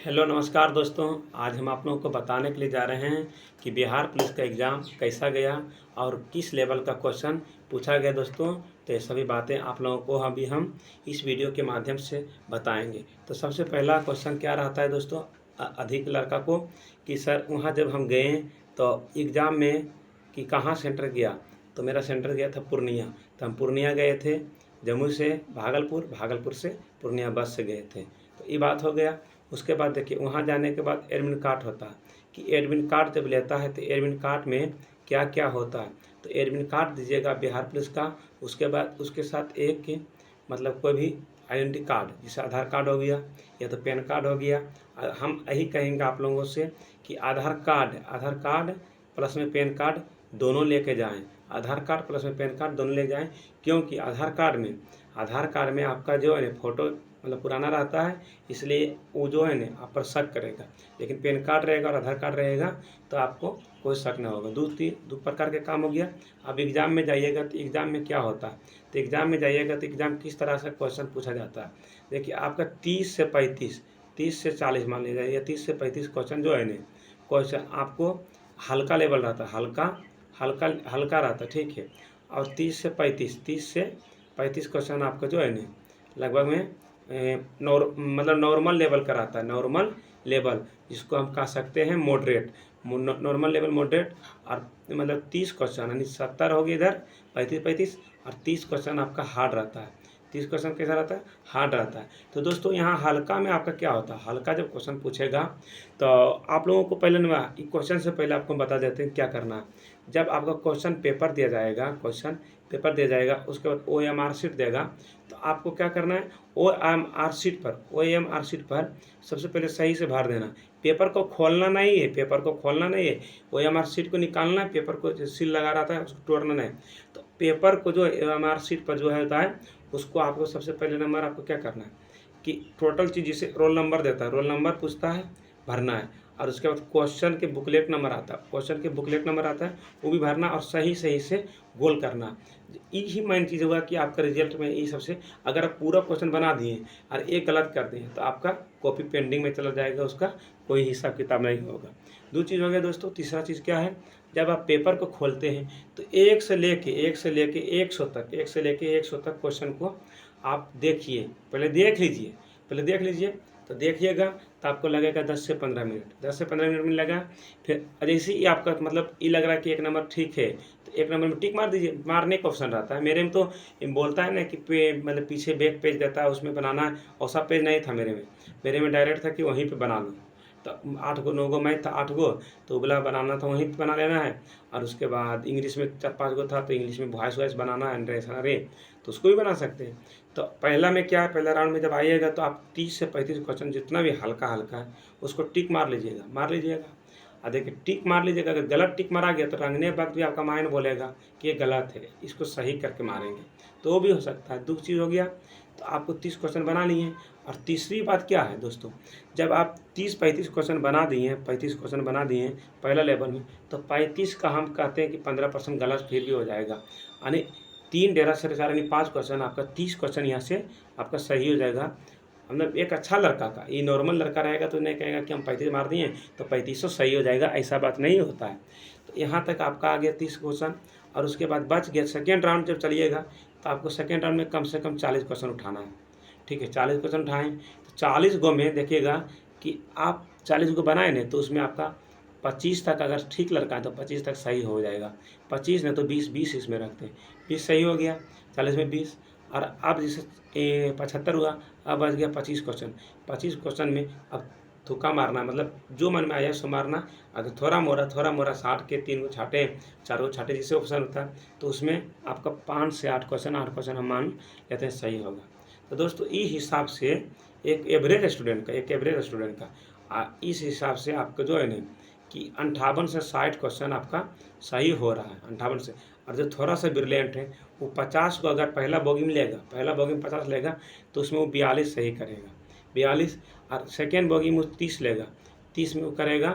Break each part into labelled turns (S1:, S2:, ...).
S1: Hello नमस्कार दोस्तों। आज हम आप लोगों को बताने के लिए जा रहे हैं कि बिहार पुलिस का एग्ज़ाम कैसा गया और किस लेवल का क्वेश्चन पूछा गया दोस्तों। तो ये सभी बातें आप लोगों को अभी हम इस वीडियो के माध्यम से बताएंगे। तो सबसे पहला क्वेश्चन क्या रहता है दोस्तों अधिक लड़का को कि सर वहाँ जब हम गए तो एग्ज़ाम में कि कहाँ सेंटर गया, तो मेरा सेंटर गया था पूर्णिया। तो हम पूर्णिया गए थे, जम्मू से भागलपुर, भागलपुर से पूर्णिया बस से गए थे। तो ये बात हो गया। उसके बाद देखिए वहाँ जाने के बाद एडमिट कार्ड होता है कि एडमिट कार्ड जब लेता है तो एडमिट कार्ड में क्या क्या होता है। तो एडमिट कार्ड दीजिएगा बिहार पुलिस का। उसके बाद उसके साथ एक मतलब कोई भी आइडेंटिटी कार्ड, जैसे आधार कार्ड हो गया या तो पैन कार्ड हो गया। हम यही कहेंगे आप लोगों से कि आधार कार्ड प्लस में पैन कार्ड दोनों लेके जाएं। आधार कार्ड प्लस में पैन कार्ड दोनों ले जाएं, क्योंकि आधार कार्ड में आपका जो है फोटो मतलब पुराना रहता है, इसलिए वो जो है ना आप पर शक करेगा। लेकिन पैन कार्ड रहेगा और आधार कार्ड रहेगा तो आपको कोई शक ना होगा। दो प्रकार के काम हो गया। अब एग्ज़ाम में जाइएगा तो एग्ज़ाम में क्या होता है, तो एग्ज़ाम में जाइएगा तो एग्ज़ाम किस तरह से क्वेश्चन पूछा जाता है। देखिए आपका 30 से 35, 30 से 40 मान लीजिए, या 30 से 35 क्वेश्चन जो है ना, क्वेश्चन आपको हल्का लेवल रहता है, हल्का हल्का रहता है, ठीक है। और 30 से 35 क्वेश्चन आपका जो है ना लगभग में मतलब नॉर्मल लेवल का रहता है। नॉर्मल लेवल जिसको हम कह सकते हैं मॉडरेट, नॉर्मल लेवल मॉडरेट। और मतलब 30 क्वेश्चन यानी 70 हो गए इधर, 35 और 30 क्वेश्चन आपका हार्ड रहता है। 30 क्वेश्चन कैसा रहता है, हार्ड रहता है। तो दोस्तों यहाँ हल्का में आपका क्या होता है, हल्का जब क्वेश्चन पूछेगा तो आप लोगों को पहले ना क्वेश्चन से पहले आपको बता देते हैं क्या करना है। जब आपका क्वेश्चन पेपर दिया जाएगा, उसके बाद OMR शीट देगा। तो आपको क्या करना है, OMR शीट पर सबसे पहले सही से भर देना। पेपर को खोलना नहीं है, OMR शीट को निकालना है। पेपर को जो सील लगा रहता है उसको तोड़ना नहीं। तो पेपर को जो OMR शीट पर जो होता है उसको आपको सबसे पहले नंबर आपको क्या करना है कि टोटल चीज़ जिसे रोल नंबर देता है, रोल नंबर पूछता है, भरना है। और उसके बाद क्वेश्चन के बुकलेट नंबर आता है, वो भी भरना और सही से गोल करना। यही मेन चीज़ होगा कि आपका रिजल्ट में ये सबसे, अगर आप पूरा क्वेश्चन बना दिए और एक गलत कर दिए तो आपका कॉपी पेंडिंग में चला जाएगा, उसका कोई हिसाब किताब नहीं होगा। दो चीज़ हो गया दोस्तों। तीसरा चीज़ क्या है, जब आप पेपर को खोलते हैं तो 1 से लेके 100 तक क्वेश्चन को आप देखिए, पहले देख लीजिए। तो देखिएगा तो आपको लगेगा 10 से 15 मिनट में लगा। फिर जैसे ही आपका मतलब ये लग रहा है कि एक नंबर ठीक है तो एक नंबर में टिक मार दीजिए। मारने का ऑप्शन रहता है, मेरे में तो बोलता है ना कि मतलब पीछे बैक पेज देता है, उसमें बनाना है। ऐसा पेज नहीं था मेरे में डायरेक्ट था कि वहीं पे बना लो। तो 8 गो 9 गो मैथ था, 8 गो तो उगला बनाना था, वहीं पे बना लेना है। और उसके बाद इंग्लिश में 4-5 गो था, तो इंग्लिश में वॉइस बनाना है, अरे तो उसको भी बना सकते हैं। तो पहला में क्या है, पहला राउंड में जब आइएगा तो आप 30 से 35 क्वेश्चन जितना भी हल्का है उसको टिक मार लीजिएगा। और देखिए टिक मार लीजिएगा। अगर गलत टिक मारा गया तो रंगने वक्त भी आपका माइंड बोलेगा कि ये गलत है, इसको सही करके मारेंगे, तो वो भी हो सकता है। दूसरी चीज़ हो गया, तो आपको 30 क्वेश्चन बना लिए। और तीसरी बात क्या है दोस्तों, जब आप 30-35 क्वेश्चन बना दिए पहला लेवल में, तो 35 का हम कहते हैं कि 15% गलत फिर भी हो जाएगा। यानी 3 डेरा से 4 यानी 5 क्वेश्चन आपका, 30 क्वेश्चन यहाँ से आपका सही हो जाएगा। मतलब एक अच्छा लड़का का, ये नॉर्मल लड़का रहेगा तो नहीं कहेगा कि हम 35 मार दिए तो 3500 सही हो जाएगा, ऐसा बात नहीं होता है। तो यहाँ तक आपका आ गया 30 क्वेश्चन। और उसके बाद बच गया सेकेंड राउंड जब चलिएगा तो आपको सेकेंड राउंड में कम से कम 40 क्वेश्चन उठाना है, ठीक है। 40 क्वेश्चन उठाएँ तो 40 गो में देखिएगा कि आप 40 गो बनाए ना तो उसमें आपका 25 तक, अगर ठीक लड़का है तो 25 तक सही हो जाएगा। 25 नहीं तो 20 इसमें रखते हैं, 20 सही हो गया, 40 में 20। और अब जैसे 75 हुआ, अब बच गया 25 क्वेश्चन में अब तुक्का मारना, मतलब जो मन में आया सो मारना। अगर थोड़ा मोड़ा 60 के 3 गो छाटे, 4 गो छाटे जैसे ऑप्शन होता है तो उसमें आपका 5 से 8 क्वेश्चन हम मान लेते हैं सही होगा। तो दोस्तों इस हिसाब से एक एवरेज स्टूडेंट का इस हिसाब से आपका जो है ना कि 58 से 60 क्वेश्चन आपका सही हो रहा है, 58 से। और जो थोड़ा सा ब्रिलियंट है वो 50 को अगर पहला बोगी में 50 लेगा तो उसमें वो 42 सही करेगा, 42। और सेकेंड बोगी में 30 लेगा, 30 में वो करेगा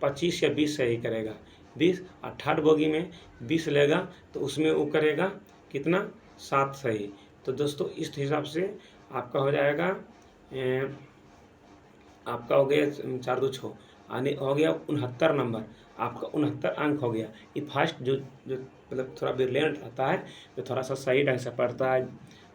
S1: 25 या 20 सही करेगा, 20। और थर्ड बोगी में 20 लेगा तो उसमें वो करेगा कितना, 7 सही। तो दोस्तों इस हिसाब से आपका हो जाएगा आपका हो गया 4 2 6 यानी हो गया 69 नंबर, आपका 69 अंक हो गया। ये फर्स्ट जो जो मतलब थोड़ा ब्रिलियंट रहता है, जो थोड़ा सा सही ढंग से पढ़ता है,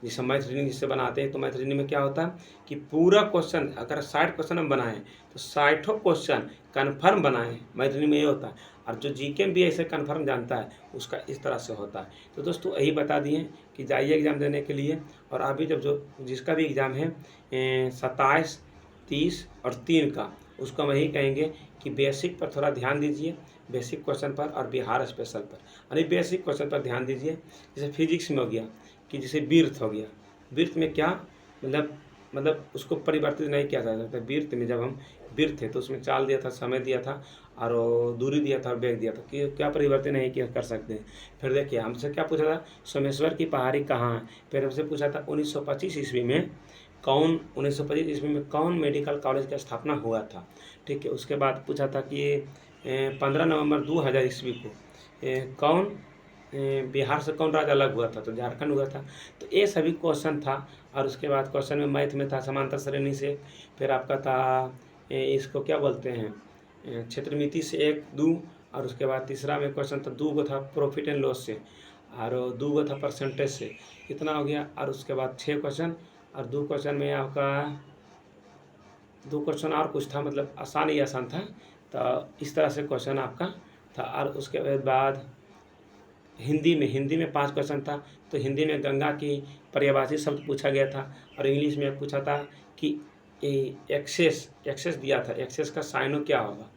S1: जैसे मैथ रीजनिंग जिससे बनाते हैं, तो मैथ रीजनिंग में क्या होता है कि पूरा क्वेश्चन अगर 60 क्वेश्चन हम बनाएं तो 60 क्वेश्चन कन्फर्म बनाएं, मैथ रीजनिंग में ये होता है। और जो जीके में भी ऐसे कन्फर्म जानता है उसका इस तरह से होता है। तो दोस्तों यही बता दिए कि जाइए एग्ज़ाम देने के लिए। और अभी जब जो जिसका भी एग्ज़ाम है 27, 30 और 3 का, उसको हम यही कहेंगे कि बेसिक पर थोड़ा ध्यान दीजिए, बेसिक क्वेश्चन पर और बिहार स्पेशल पर। यानी बेसिक क्वेश्चन पर ध्यान दीजिए। जैसे फिजिक्स में हो गया कि जैसे बीर्थ हो गया, बीर्थ में क्या मतलब उसको परिवर्तित नहीं किया जा सकता। बीर्थ में जब हम बीर्थ थे तो उसमें चाल दिया था, समय दिया था और वो दूरी दिया था और वेग दिया था कि क्या परिवर्तन नहीं किया कर सकते हैं। फिर देखिए हमसे क्या पूछा था, सोमेश्वर की पहाड़ी कहाँ है। फिर हमसे पूछा था 1925 ईस्वी में 1925 ईस्वी में कौन मेडिकल कॉलेज की स्थापना हुआ था। ठीक है, उसके बाद पूछा था कि 15 नवंबर 2000 ईस्वी को कौन बिहार से कौन राज्य अलग हुआ था, तो झारखंड हुआ था। तो ये सभी क्वेश्चन था। और उसके बाद क्वेश्चन में मैथ में था समांतर श्रेणी से, फिर आपका था इसको क्या बोलते हैं क्षेत्रमिति से 1 2, और उसके बाद तीसरा में क्वेश्चन था 2 गो था प्रॉफिट एंड लॉस से, और 2 गो था परसेंटेज से, कितना हो गया। और उसके बाद 6 क्वेश्चन, और 2 क्वेश्चन में आपका 2 क्वेश्चन और कुछ था, मतलब आसान ही आसान था। तो इस तरह से क्वेश्चन आपका था। और उसके बाद हिंदी में 5 क्वेश्चन था। तो हिंदी में गंगा की पर्यायवाची शब्द पूछा गया था। और इंग्लिश में पूछा था कि एक्सेस दिया था, एक्सेस का साइनो क्या होगा।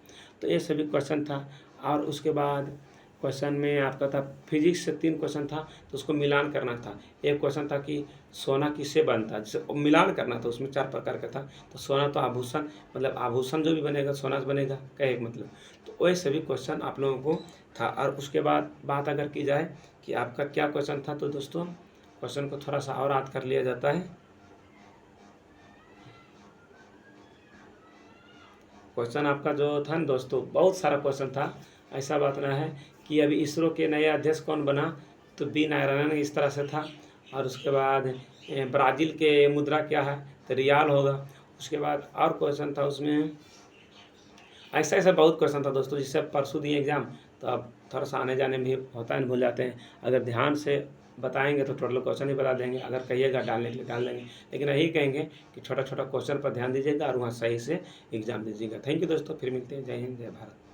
S1: तो ये सभी क्वेश्चन था। और उसके बाद क्वेश्चन में आपका था फिजिक्स से 3 क्वेश्चन था, तो उसको मिलान करना था। एक क्वेश्चन था कि सोना किससे बनता है, जिसे मिलान करना था, उसमें 4 प्रकार का था। तो सोना तो आभूषण, मतलब आभूषण जो भी बनेगा सोना से बनेगा, कहे मतलब। तो वही सभी क्वेश्चन आप लोगों को था। और उसके बाद बात अगर की जाए कि आपका क्या क्वेश्चन था, तो दोस्तों क्वेश्चन को थोड़ा सा और याद कर लिया जाता है। क्वेश्चन आपका जो था ना दोस्तों, बहुत सारा क्वेश्चन था। ऐसा बात ना है कि अभी इसरो के नए अध्यक्ष कौन बना, तो बी नारायणन इस तरह से था। और उसके बाद ब्राज़ील के मुद्रा क्या है, तो रियाल होगा। उसके बाद और क्वेश्चन था उसमें, ऐसा ऐसा बहुत क्वेश्चन था दोस्तों, जिससे परसों दिए एग्ज़ाम, तो अब थोड़ा सा आने जाने में भी होता है, भूल जाते हैं। अगर ध्यान से बताएंगे तो टोटल क्वेश्चन ही बता देंगे, अगर कहिएगा डालने के लिए डाल देंगे। लेकिन यही कहेंगे कि छोटा छोटा क्वेश्चन पर ध्यान दीजिएगा और वहाँ सही से एग्ज़ाम दीजिएगा। थैंक यू दोस्तों, फिर मिलते हैं। जय हिंद, जय भारत।